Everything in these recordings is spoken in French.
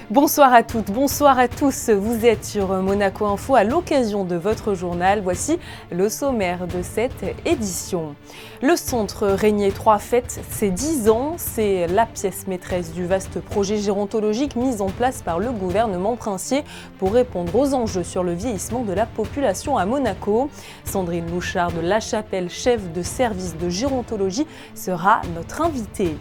Bonsoir à toutes, bonsoir à tous. Vous êtes sur Monaco Info à l'occasion de votre journal. Voici le sommaire de cette édition. Le centre Régnier 3 fête ses 10 ans. C'est la pièce maîtresse du vaste projet gérontologique mis en place par le gouvernement princier pour répondre aux enjeux sur le vieillissement de la population à Monaco. Sandrine Louchard de La Chapelle, chef de service de gérontologie, sera notre invitée.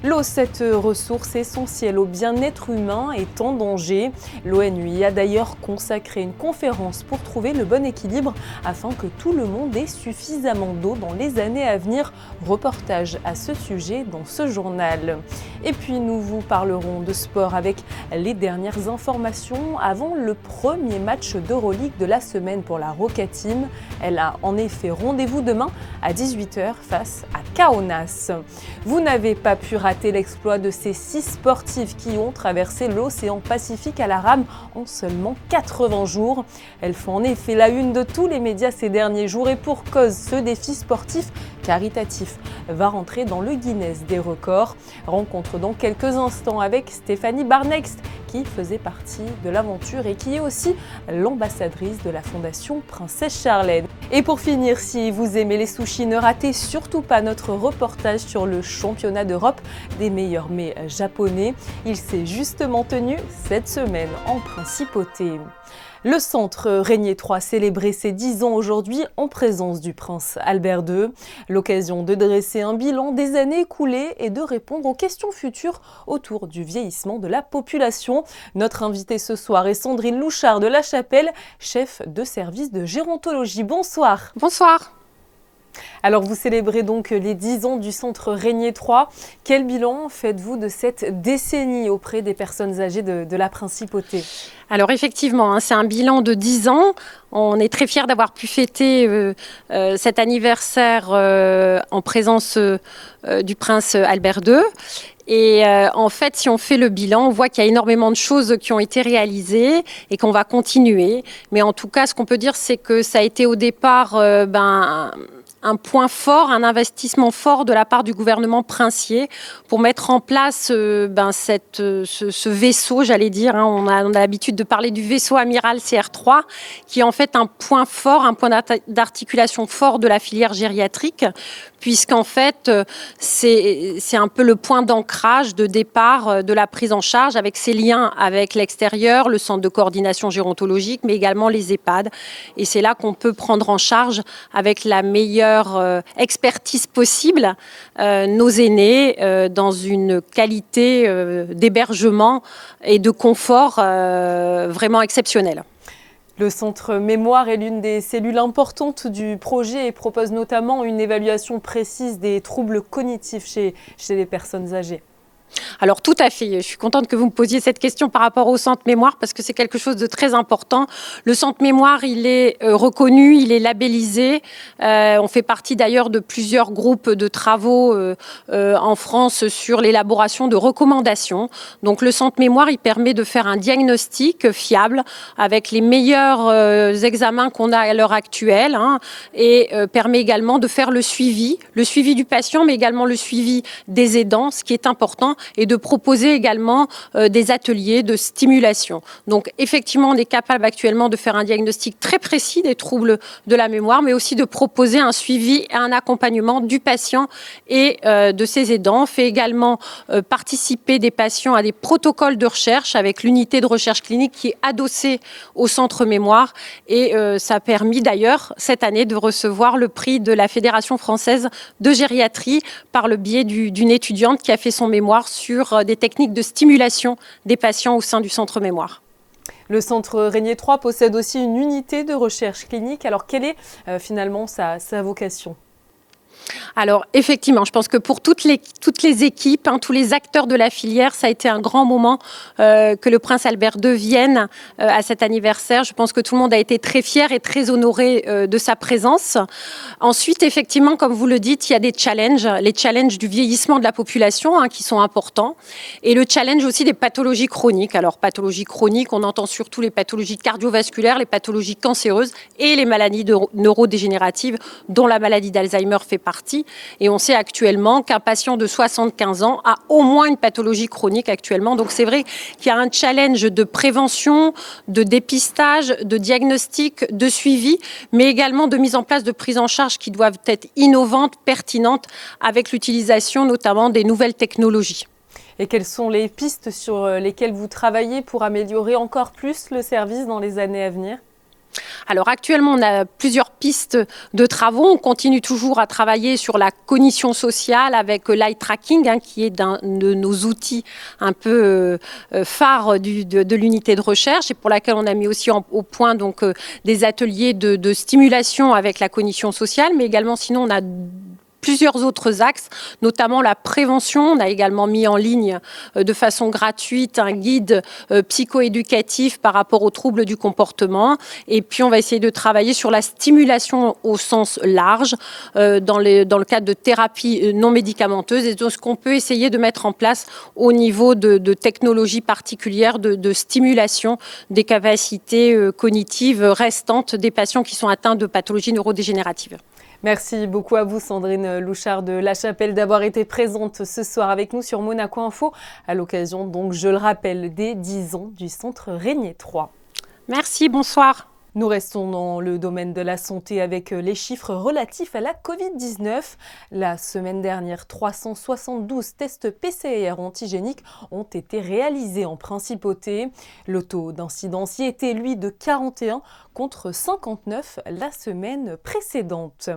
L'eau, cette ressource essentielle au bien-être humain, est en danger. L'ONU a d'ailleurs consacré une conférence pour trouver le bon équilibre afin que tout le monde ait suffisamment d'eau dans les années à venir. Reportage à ce sujet dans ce journal. Et puis nous vous parlerons de sport avec les dernières informations avant le premier match d'Euroleague de la semaine pour la Roca Team. Elle a en effet rendez-vous demain à 18h face à Kaunas. Vous n'avez pas pu rater l'exploit de ces 6 sportives qui ont traversé l'océan Pacifique à la rame en seulement 80 jours. Elles font en effet la une de tous les médias ces derniers jours et pour cause, ce défi sportif caritatif va rentrer dans le Guinness des records. Rencontre dans quelques instants avec Stéphanie Barnext qui faisait partie de l'aventure et qui est aussi l'ambassadrice de la Fondation Princesse Charlène. Et pour finir, si vous aimez les sushis, ne ratez surtout pas notre reportage sur le championnat d'Europe des meilleurs mets japonais. Il s'est justement tenu cette semaine en principauté. Le centre Régnier 3 célébrait ses 10 ans aujourd'hui en présence du prince Albert II. L'occasion de dresser un bilan des années écoulées et de répondre aux questions futures autour du vieillissement de la population. Notre invitée ce soir est Sandrine Louchard de La Chapelle, chef de service de gérontologie. Bonsoir. Bonsoir. Alors vous célébrez donc les 10 ans du centre Régnier 3. Quel bilan faites-vous de cette décennie auprès des personnes âgées de la principauté ? Alors effectivement, c'est un bilan de 10 ans. On est très fiers d'avoir pu fêter cet anniversaire en présence du prince Albert II. Et en fait, si on fait le bilan, on voit qu'il y a énormément de choses qui ont été réalisées et qu'on va continuer. Mais en tout cas, ce qu'on peut dire, c'est que ça a été au départ un point fort, un investissement fort de la part du gouvernement princier pour mettre en place ce vaisseau, j'allais dire. On a l'habitude de parler du vaisseau amiral CR3, qui est en fait un point fort, un point d'articulation fort de la filière gériatrique, puisqu'en fait, c'est un peu le point d'ancrage, de départ de la prise en charge avec ses liens avec l'extérieur, le centre de coordination gérontologique, mais également les EHPAD. Et c'est là qu'on peut prendre en charge avec la meilleure expertise possible nos aînés dans une qualité d'hébergement et de confort vraiment exceptionnelle. Le centre mémoire est l'une des cellules importantes du projet et propose notamment une évaluation précise des troubles cognitifs chez les personnes âgées. Alors tout à fait, je suis contente que vous me posiez cette question par rapport au centre mémoire parce que c'est quelque chose de très important. Le centre mémoire, il est reconnu, il est labellisé. On fait partie d'ailleurs de plusieurs groupes de travaux en France sur l'élaboration de recommandations. Donc le centre mémoire, il permet de faire un diagnostic fiable avec les meilleurs examens qu'on a à l'heure actuelle et permet également de faire le suivi du patient mais également le suivi des aidants, ce qui est important, et de proposer également des ateliers de stimulation. Donc effectivement, on est capable actuellement de faire un diagnostic très précis des troubles de la mémoire, mais aussi de proposer un suivi et un accompagnement du patient et de ses aidants. On fait également participer des patients à des protocoles de recherche avec l'unité de recherche clinique qui est adossée au centre mémoire. Et ça a permis d'ailleurs cette année de recevoir le prix de la Fédération française de gériatrie par le biais d'une étudiante qui a fait son mémoire sur des techniques de stimulation des patients au sein du centre mémoire. Le centre Régnier 3 possède aussi une unité de recherche clinique. Alors, quelle est finalement sa vocation ? Alors effectivement, je pense que pour toutes les équipes, tous les acteurs de la filière, ça a été un grand moment que le prince Albert II vienne à cet anniversaire. Je pense que tout le monde a été très fier et très honoré de sa présence. Ensuite, effectivement, comme vous le dites, il y a des challenges, les challenges du vieillissement de la population qui sont importants et le challenge aussi des pathologies chroniques. Alors pathologies chroniques, on entend surtout les pathologies cardiovasculaires, les pathologies cancéreuses et les maladies neurodégénératives dont la maladie d'Alzheimer fait partie. Et on sait actuellement qu'un patient de 75 ans a au moins une pathologie chronique actuellement. Donc c'est vrai qu'il y a un challenge de prévention, de dépistage, de diagnostic, de suivi, mais également de mise en place de prise en charge qui doivent être innovantes, pertinentes, avec l'utilisation notamment des nouvelles technologies. Et quelles sont les pistes sur lesquelles vous travaillez pour améliorer encore plus le service dans les années à venir ? Alors actuellement, on a plusieurs pistes de travaux. On continue toujours à travailler sur la cognition sociale avec l'eye tracking, qui est un de nos outils un peu phares de l'unité de recherche et pour laquelle on a mis aussi au point donc, des ateliers de stimulation avec la cognition sociale, mais également sinon on a plusieurs autres axes, notamment la prévention. On a également mis en ligne de façon gratuite un guide psychoéducatif par rapport aux troubles du comportement. Et puis, on va essayer de travailler sur la stimulation au sens large dans le cadre de thérapies non médicamenteuses et de ce qu'on peut essayer de mettre en place au niveau de technologies particulières de stimulation des capacités cognitives restantes des patients qui sont atteints de pathologies neurodégénératives. Merci beaucoup à vous Sandrine Louchard de La Chapelle d'avoir été présente ce soir avec nous sur Monaco Info à l'occasion donc je le rappelle des 10 ans du centre Régnier 3. Merci, bonsoir. Nous restons dans le domaine de la santé avec les chiffres relatifs à la Covid-19. La semaine dernière, 372 tests PCR antigéniques ont été réalisés en Principauté. Le taux d'incidence y était, lui, de 41 contre 59 la semaine précédente.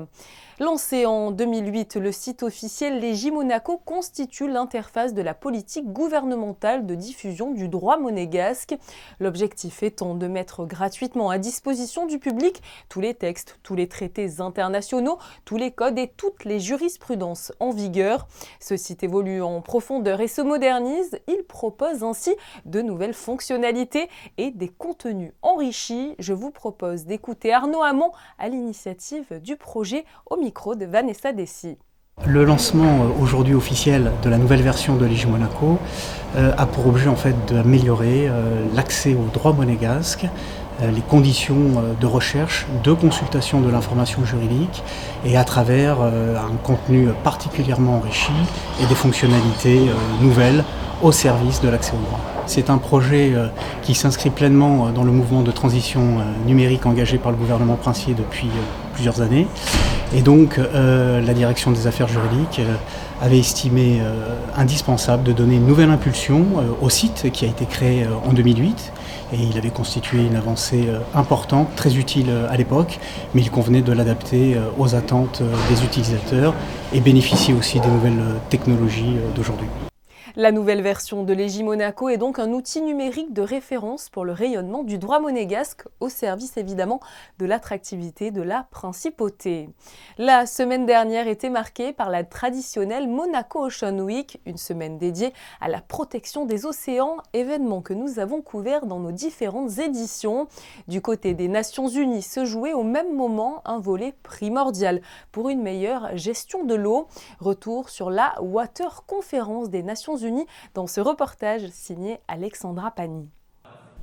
Lancé en 2008, le site officiel Légi Monaco constitue l'interface de la politique gouvernementale de diffusion du droit monégasque. L'objectif étant de mettre gratuitement à disposition du public tous les textes, tous les traités internationaux, tous les codes et toutes les jurisprudences en vigueur. Ce site évolue en profondeur et se modernise. Il propose ainsi de nouvelles fonctionnalités et des contenus enrichis. Je vous propose d'écouter Arnaud Hamon à l'initiative du projet au micro de Vanessa Dessy. Le lancement aujourd'hui officiel de la nouvelle version de Légi Monaco a pour objet en fait d'améliorer l'accès au droit monégasque, les conditions de recherche, de consultation de l'information juridique et à travers un contenu particulièrement enrichi et des fonctionnalités nouvelles au service de l'accès au droit. C'est un projet qui s'inscrit pleinement dans le mouvement de transition numérique engagé par le gouvernement princier depuis plusieurs années. Et donc la direction des affaires juridiques avait estimé indispensable de donner une nouvelle impulsion au site qui a été créé en 2008. Et il avait constitué une avancée importante, très utile à l'époque, mais il convenait de l'adapter aux attentes des utilisateurs et bénéficier aussi des nouvelles technologies d'aujourd'hui. La nouvelle version de Légi Monaco est donc un outil numérique de référence pour le rayonnement du droit monégasque, au service évidemment de l'attractivité de la principauté. La semaine dernière était marquée par la traditionnelle Monaco Ocean Week, une semaine dédiée à la protection des océans, événement que nous avons couvert dans nos différentes éditions. Du côté des Nations Unies se jouait au même moment un volet primordial pour une meilleure gestion de l'eau. Retour sur la Water Conference des Nations Unies dans ce reportage signé Alexandra Pani.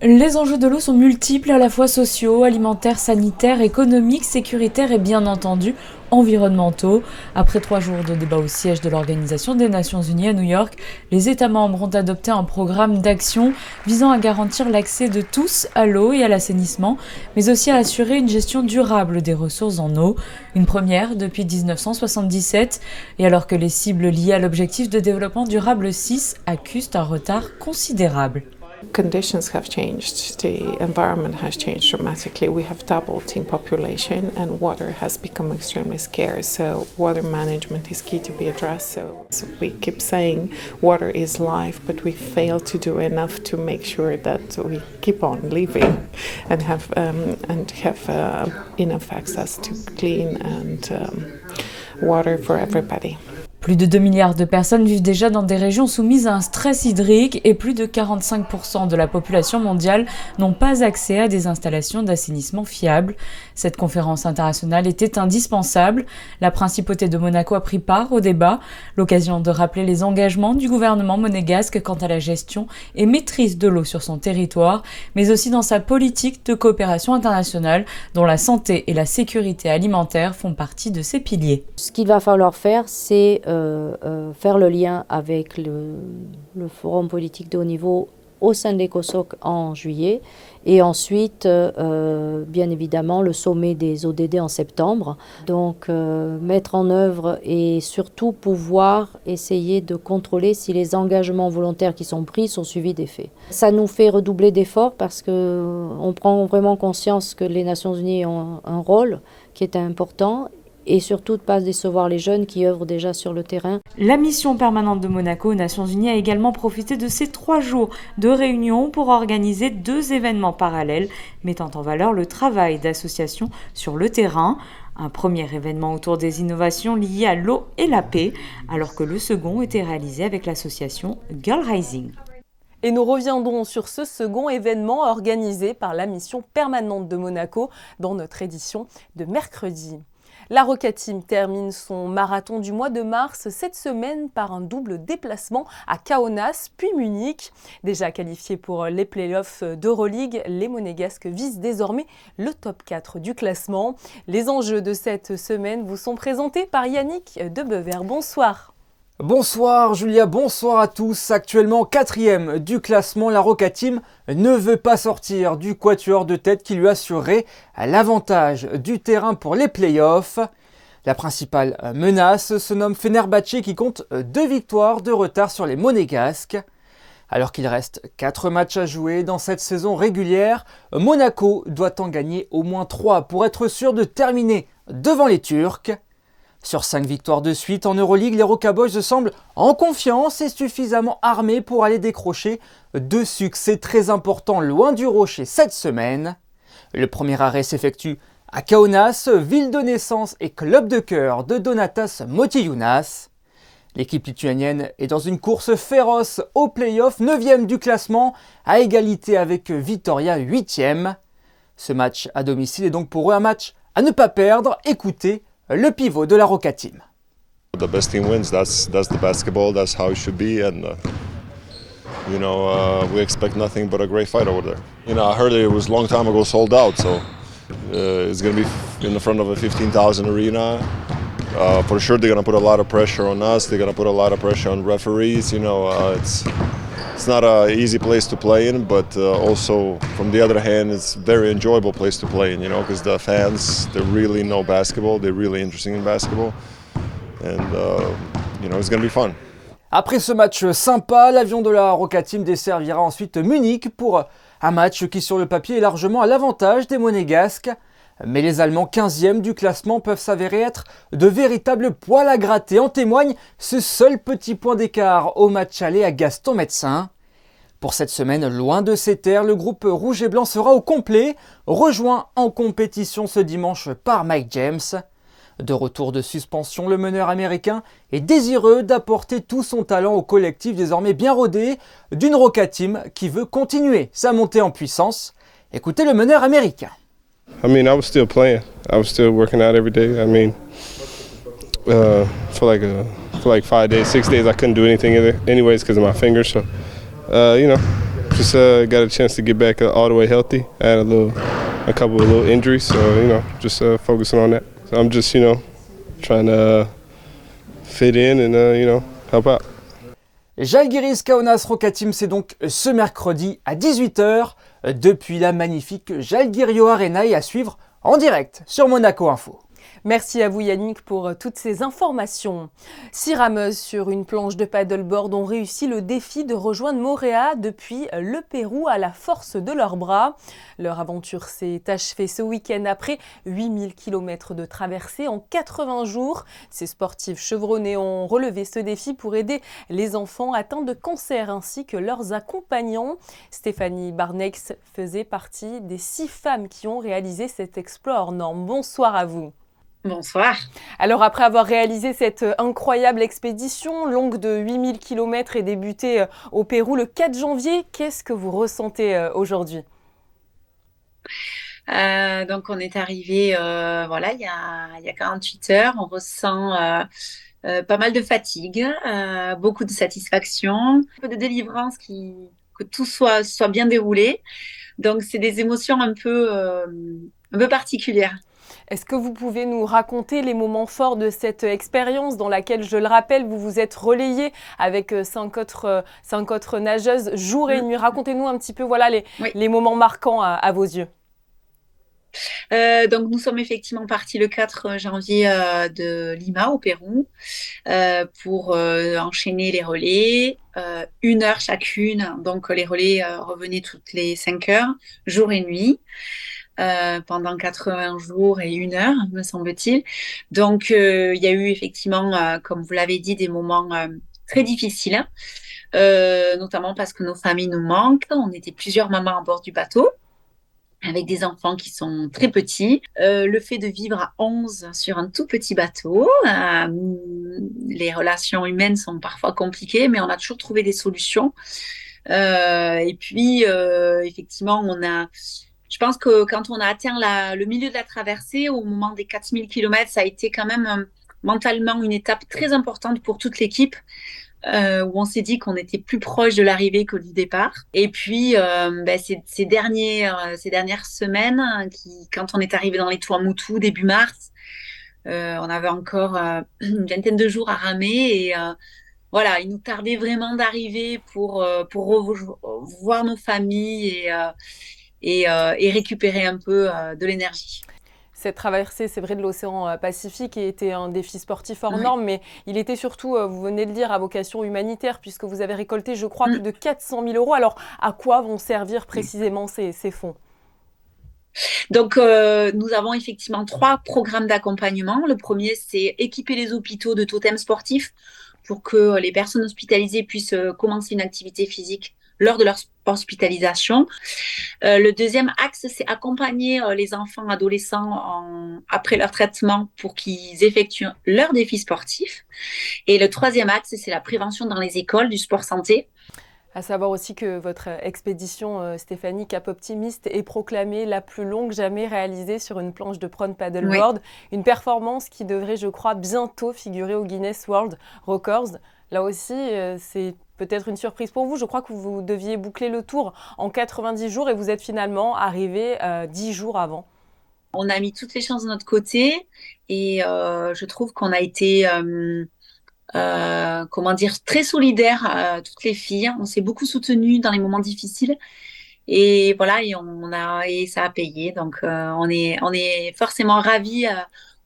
Les enjeux de l'eau sont multiples, à la fois sociaux, alimentaires, sanitaires, économiques, sécuritaires et bien entendu environnementaux. Après 3 jours de débat au siège de l'Organisation des Nations Unies à New York, les États membres ont adopté un programme d'action visant à garantir l'accès de tous à l'eau et à l'assainissement, mais aussi à assurer une gestion durable des ressources en eau. Une première depuis 1977, et alors que les cibles liées à l'objectif de développement durable 6 accusent un retard considérable. Conditions have changed, the environment has changed dramatically. We have doubled in population and water has become extremely scarce, so water management is key to be addressed. So we keep saying water is life, but we fail to do enough to make sure that we keep on living and have enough access to clean and water for everybody. Plus de 2 milliards de personnes vivent déjà dans des régions soumises à un stress hydrique et plus de 45% de la population mondiale n'ont pas accès à des installations d'assainissement fiables. Cette conférence internationale était indispensable. La principauté de Monaco a pris part au débat, l'occasion de rappeler les engagements du gouvernement monégasque quant à la gestion et maîtrise de l'eau sur son territoire, mais aussi dans sa politique de coopération internationale dont la santé et la sécurité alimentaire font partie de ses piliers. Ce qu'il va falloir faire, c'est faire le lien avec le forum politique de haut niveau au sein de l'ECOSOC en juillet et ensuite, bien évidemment, le sommet des ODD en septembre. Donc, mettre en œuvre et surtout pouvoir essayer de contrôler si les engagements volontaires qui sont pris sont suivis des faits. Ça nous fait redoubler d'efforts parce qu'on prend vraiment conscience que les Nations Unies ont un rôle qui est important et surtout de ne pas décevoir les jeunes qui œuvrent déjà sur le terrain. La mission permanente de Monaco aux Nations Unies a également profité de ces 3 jours de réunion pour organiser 2 événements parallèles mettant en valeur le travail d'associations sur le terrain. Un premier événement autour des innovations liées à l'eau et la paix, alors que le second était réalisé avec l'association Girl Rising. Et nous reviendrons sur ce second événement organisé par la mission permanente de Monaco dans notre édition de mercredi. La Roca Team termine son marathon du mois de mars cette semaine par un double déplacement à Kaunas puis Munich. Déjà qualifiés pour les playoffs d'Euroleague, les Monégasques visent désormais le top 4 du classement. Les enjeux de cette semaine vous sont présentés par Yannick Debever. Bonsoir. Bonsoir Julia, bonsoir à tous. Actuellement 4e du classement, la Roca Team ne veut pas sortir du quatuor de tête qui lui assurerait l'avantage du terrain pour les playoffs. La principale menace se nomme Fenerbahçe qui compte 2 victoires de retard sur les Monégasques. Alors qu'il reste 4 matchs à jouer dans cette saison régulière, Monaco doit en gagner au moins 3 pour être sûr de terminer devant les Turcs. Sur 5 victoires de suite en Euroleague, les Roca Boys semblent en confiance et suffisamment armés pour aller décrocher 2 succès très importants loin du rocher cette semaine. Le premier arrêt s'effectue à Kaunas, ville de naissance et club de cœur de Donatas Motiejunas. L'équipe lituanienne est dans une course féroce au play-off, 9e du classement, à égalité avec Vitoria 8e. Ce match à domicile est donc pour eux un match à ne pas perdre. Écoutez le pivot de la Roca Team. The best team wins. That's the basketball. That's how it should be. And we expect nothing but a great fight over there. I heard it was a long time ago sold out, so it's going to be in the front of a 15,000 arena. For sure, they're going to put a lot of pressure on us. They're going to put a lot of pressure on referees. It's not an easy place to play in, but also from the other hand, it's a very enjoyable place to play in, because the fans, they really know basketball, they're really interested in basketball, and it's going to be fun. Après ce match sympa, l'avion de la Roca Team desservira ensuite Munich pour un match qui sur le papier est largement à l'avantage des Monégasques. Mais les Allemands 15e du classement peuvent s'avérer être de véritables poils à gratter. En témoigne ce seul petit point d'écart au match aller à Gaston-Médecin. Pour cette semaine, loin de ses terres, le groupe rouge et blanc sera au complet, rejoint en compétition ce dimanche par Mike James. De retour de suspension, le meneur américain est désireux d'apporter tout son talent au collectif désormais bien rodé d'une Roca Team qui veut continuer sa montée en puissance. Écoutez le meneur américain. I was still playing. I was still working out every day. For like 5 days, 6 days, I couldn't do anything anyways because of my fingers. So, just got a chance to get back all the way healthy. I had a couple of little injuries, so just focusing on that. So I'm just trying to fit in and help out. Žalgiris Kaunas Roca Team, c'est donc ce mercredi à 18h depuis la magnifique Žalgirio Arena et à suivre en direct sur Monaco Info. Merci à vous Yannick pour toutes ces informations. 6 rameuses sur une planche de paddleboard ont réussi le défi de rejoindre Moorea depuis le Pérou à la force de leurs bras. Leur aventure s'est achevée ce week-end après 8000 km de traversée en 80 jours. Ces sportifs chevronnés ont relevé ce défi pour aider les enfants atteints de cancer ainsi que leurs accompagnants. Stéphanie Barnex faisait partie des 6 femmes qui ont réalisé cet exploit hors norme. Bonsoir à vous. Bonsoir. Alors après avoir réalisé cette incroyable expédition longue de 8000 km et débutée au Pérou le 4 janvier, qu'est-ce que vous ressentez aujourd'hui? Donc on est arrivé voilà, il y a 48 heures. On ressent pas mal de fatigue, beaucoup de satisfaction, un peu de délivrance, que tout soit bien déroulé. Donc c'est des émotions un peu particulières. Est-ce que vous pouvez nous raconter les moments forts de cette expérience dans laquelle, je le rappelle, vous vous êtes relayé avec cinq autres nageuses jour et nuit? Racontez-nous un petit peu voilà, Oui. les moments marquants à vos yeux. Donc nous sommes effectivement partis le 4 janvier de Lima au Pérou pour enchaîner les relais, 1 heure chacune. Donc les relais revenaient toutes les 5 heures, jour et nuit. Pendant 80 jours et 1 heure, me semble-t-il. Donc, il y a eu effectivement, comme vous l'avez dit, des moments très difficiles, notamment parce que nos familles nous manquent. On était plusieurs mamans à bord du bateau, avec des enfants qui sont très petits. Le fait de vivre à 11 sur un tout petit bateau, les relations humaines sont parfois compliquées, mais on a toujours trouvé des solutions. Et puis, effectivement, je pense que quand on a atteint le milieu de la traversée, au moment des 4000 km, ça a été quand même mentalement une étape très importante pour toute l'équipe, où on s'est dit qu'on était plus proche de l'arrivée que du départ. Et puis, ces dernières semaines, quand on est arrivé dans les Tuamotu début mars, on avait encore une vingtaine de jours à ramer et voilà, il nous tardait vraiment d'arriver pour voir nos familles et récupérer un peu de l'énergie. Cette traversée, c'est vrai, de l'océan Pacifique était un défi sportif hors Oui. norme, mais il était surtout, vous venez de le dire, à vocation humanitaire, puisque vous avez récolté, je crois, plus de 400 000 euros. Alors, à quoi vont servir précisément ces fonds? Donc, nous avons effectivement 3 programmes d'accompagnement. Le premier, c'est équiper les hôpitaux de totems sportifs pour que les personnes hospitalisées puissent commencer une activité physique lors de leur hospitalisation. Le deuxième axe, c'est accompagner les enfants adolescents après leur traitement pour qu'ils effectuent leur défi sportif. Et le troisième axe, c'est la prévention dans les écoles du sport santé. À savoir aussi que votre expédition, Stéphanie, Cap Optimiste, est proclamée la plus longue jamais réalisée sur une planche de prone paddleboard. Oui. Une performance qui devrait, je crois, bientôt figurer au Guinness World Records. Là aussi, c'est peut-être une surprise pour vous. Je crois que vous deviez boucler le tour en 90 jours et vous êtes finalement arrivé 10 jours avant. On a mis toutes les chances de notre côté et je trouve qu'on a été... très solidaires, toutes les filles. On s'est beaucoup soutenues dans les moments difficiles. Et voilà, et ça a payé. Donc, on est forcément ravis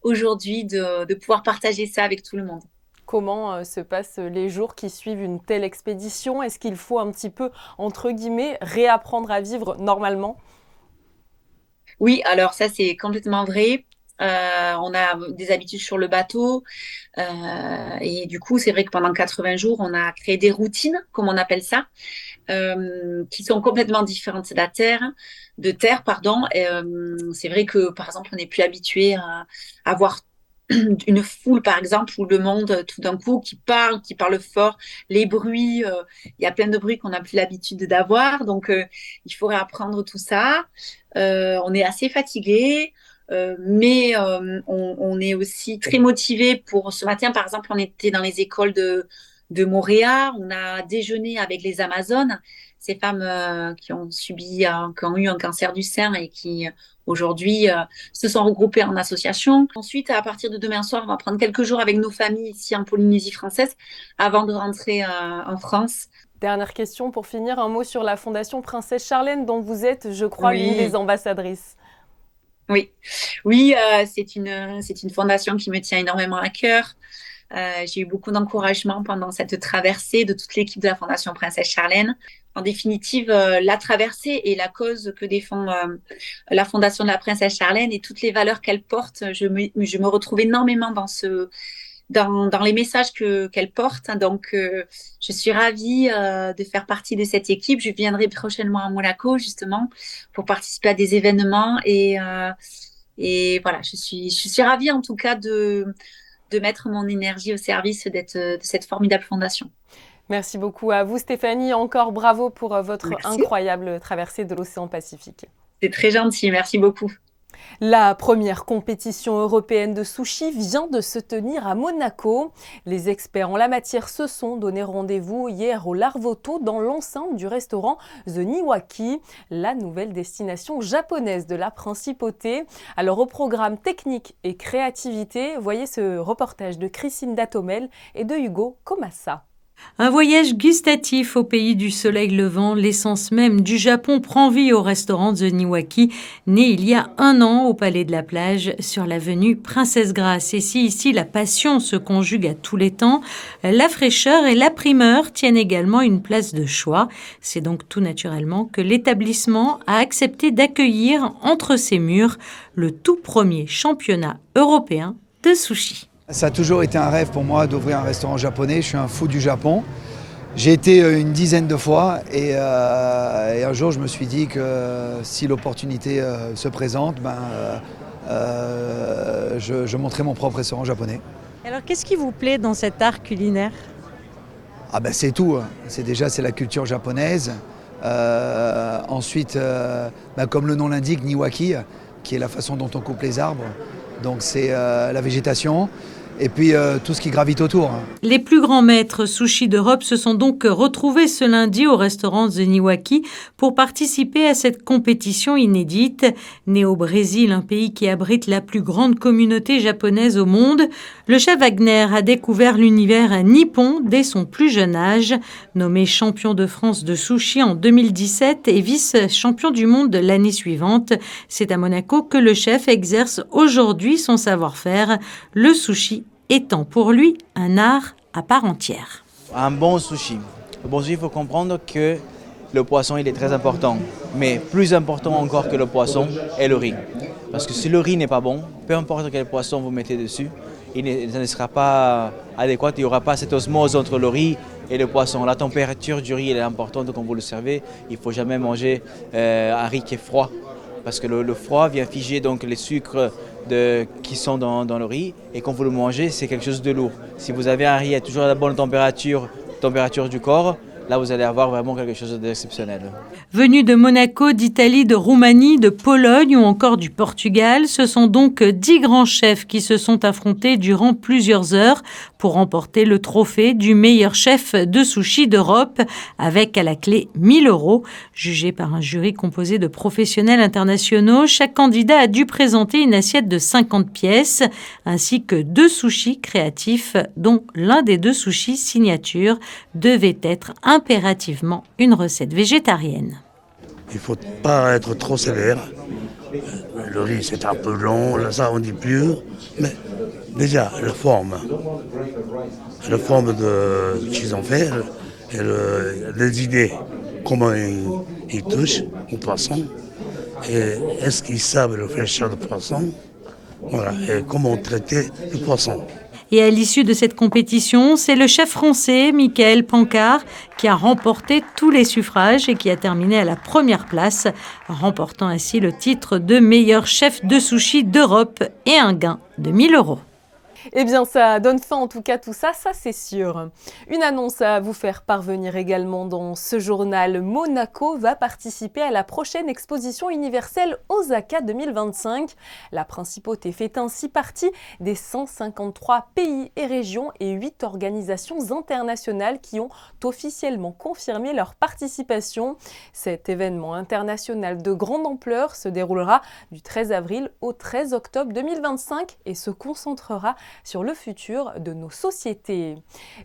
aujourd'hui de pouvoir partager ça avec tout le monde. Comment se passent les jours qui suivent une telle expédition? Est-ce qu'il faut un petit peu, entre guillemets, réapprendre à vivre normalement? Oui, alors ça, c'est complètement vrai. On a des habitudes sur le bateau et du coup, c'est vrai que pendant 80 jours, on a créé des routines, comme on appelle ça, qui sont complètement différentes de terre, pardon. C'est vrai que, par exemple, on n'est plus habitué à voir une foule, par exemple, où le monde, tout d'un coup, qui parle fort, les bruits, il y a plein de bruits qu'on n'a plus l'habitude d'avoir. Donc, il faut réapprendre tout ça. On est assez fatigué. Mais on est aussi très motivé pour ce matin. Par exemple, on était dans les écoles de Montréal. On a déjeuné avec les Amazones, ces femmes qui ont eu un cancer du sein et qui aujourd'hui se sont regroupées en association. Ensuite, à partir de demain soir, on va prendre quelques jours avec nos familles ici en Polynésie française avant de rentrer en France. Dernière question pour finir, un mot sur la Fondation Princesse Charlène dont vous êtes, je crois, l'une des ambassadrices. Oui, c'est une fondation qui me tient énormément à cœur. J'ai eu beaucoup d'encouragement pendant cette traversée de toute l'équipe de la Fondation Princesse Charlène. En définitive, la traversée et la cause que défend la Fondation de la Princesse Charlène et toutes les valeurs qu'elle porte, je me retrouve énormément dans les messages qu'elle porte. Donc, je suis ravie de faire partie de cette équipe. Je viendrai prochainement à Monaco, justement, pour participer à des événements Et voilà, je suis ravie en tout cas de mettre mon énergie au service de cette formidable fondation. Merci beaucoup à vous Stéphanie, encore bravo pour votre incroyable traversée de l'océan Pacifique. C'est très gentil, merci beaucoup. La première compétition européenne de sushi vient de se tenir à Monaco. Les experts en la matière se sont donné rendez-vous hier au Larvoto dans l'enceinte du restaurant The Niwaki, la nouvelle destination japonaise de la principauté. Alors au programme technique et créativité, voyez ce reportage de Christine Datomel et de Hugo Komasa. Un voyage gustatif au pays du soleil levant, l'essence même du Japon prend vie au restaurant The Niwaki, né il y a 1 an au Palais de la Plage sur l'avenue Princesse Grasse. Et si ici la passion se conjugue à tous les temps, la fraîcheur et la primeur tiennent également une place de choix. C'est donc tout naturellement que l'établissement a accepté d'accueillir entre ses murs le tout premier championnat européen de sushi. Ça a toujours été un rêve pour moi d'ouvrir un restaurant japonais. Je suis un fou du Japon. J'ai été une dizaine de fois et un jour je me suis dit que si l'opportunité se présente, je monterai mon propre restaurant japonais. Alors qu'est-ce qui vous plaît dans cet art culinaire ? C'est tout. C'est la culture japonaise. Ensuite, comme le nom l'indique, Niwaki, qui est la façon dont on coupe les arbres. Donc c'est la végétation et puis tout ce qui gravite autour. Les plus grands maîtres sushi d'Europe se sont donc retrouvés ce lundi au restaurant The Niwaki pour participer à cette compétition inédite. Né au Brésil, un pays qui abrite la plus grande communauté japonaise au monde, le chef Wagner a découvert l'univers nippon dès son plus jeune âge. Nommé champion de France de sushi en 2017 et vice-champion du monde l'année suivante, c'est à Monaco que le chef exerce aujourd'hui son savoir-faire, le sushi étant pour lui un art à part entière. Un bon sushi. Le bon sushi, il faut comprendre que le poisson, il est très important. Mais plus important encore que le poisson est le riz. Parce que si le riz n'est pas bon, peu importe quel poisson vous mettez dessus, il ne sera pas adéquat, il n'y aura pas cette osmose entre le riz et le poisson. La température du riz elle est importante quand vous le servez. Il ne faut jamais manger un riz qui est froid. Parce que le froid vient figer donc les sucres qui sont dans le riz. Et quand vous le mangez, c'est quelque chose de lourd. Si vous avez un riz à toujours à la bonne température du corps, là vous allez avoir vraiment quelque chose d'exceptionnel. Venus de Monaco, d'Italie, de Roumanie, de Pologne ou encore du Portugal, ce sont donc 10 grands chefs qui se sont affrontés durant plusieurs heures pour remporter le trophée du meilleur chef de sushi d'Europe avec à la clé 1 000 €. Jugé par un jury composé de professionnels internationaux, chaque candidat a dû présenter une assiette de 50 pièces ainsi que 2 sushis créatifs dont l'un des 2 sushis signature devait être impérativement une recette végétarienne. Il ne faut pas être trop sévère. Le riz, c'est un peu long, là, ça on dit plus. Mais déjà, la forme de qu'ils ont fait, et les idées, comment ils touchent au poisson, et est-ce qu'ils savent le fraîcheur de poisson, voilà, et comment traiter le poisson. Et à l'issue de cette compétition, c'est le chef français, Michael Pancard, qui a remporté tous les suffrages et qui a terminé à la première place, remportant ainsi le titre de meilleur chef de sushi d'Europe et un gain de 1 000 €. Eh bien, ça donne fin en tout cas tout ça, ça c'est sûr. Une annonce à vous faire parvenir également dans ce journal. Monaco va participer à la prochaine exposition universelle Osaka 2025. La principauté fait ainsi partie des 153 pays et régions et 8 organisations internationales qui ont officiellement confirmé leur participation. Cet événement international de grande ampleur se déroulera du 13 avril au 13 octobre 2025 et se concentrera sur le futur de nos sociétés.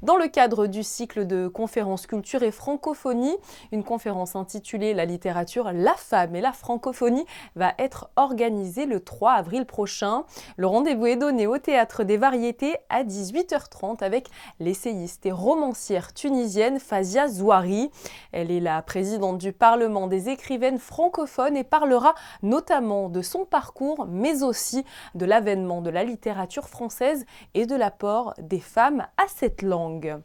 Dans le cadre du cycle de conférences culture et francophonie, une conférence intitulée « La littérature, la femme et la francophonie » va être organisée le 3 avril prochain. Le rendez-vous est donné au Théâtre des Variétés à 18h30 avec l'essayiste et romancière tunisienne Fazia Zouari. Elle est la présidente du Parlement des écrivaines francophones et parlera notamment de son parcours, mais aussi de l'avènement de la littérature française et de l'apport des femmes à cette langue.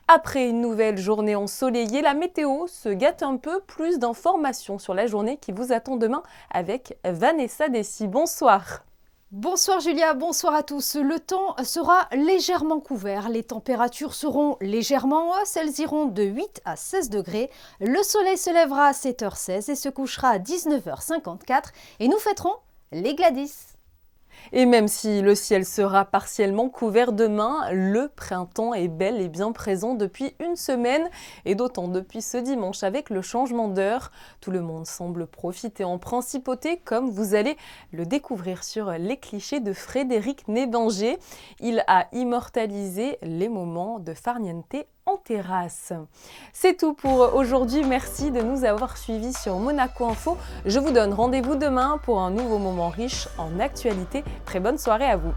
Après une nouvelle journée ensoleillée, la météo se gâte un peu. Plus d'informations sur la journée qui vous attend demain avec Vanessa Dessy. Bonsoir. Bonsoir Julia, bonsoir à tous. Le temps sera légèrement couvert, les températures seront légèrement en hausse, elles iront de 8 à 16 degrés. Le soleil se lèvera à 7h16 et se couchera à 19h54 et nous fêterons les Gladys. Et même si le ciel sera partiellement couvert demain, le printemps est bel et bien présent depuis une semaine et d'autant depuis ce dimanche avec le changement d'heure. Tout le monde semble profiter en principauté comme vous allez le découvrir sur les clichés de Frédéric Nébinger. Il a immortalisé les moments de farniente en terrasse. C'est tout pour aujourd'hui. Merci de nous avoir suivis sur Monaco Info. Je vous donne rendez-vous demain pour un nouveau moment riche en actualité. Très bonne soirée à vous.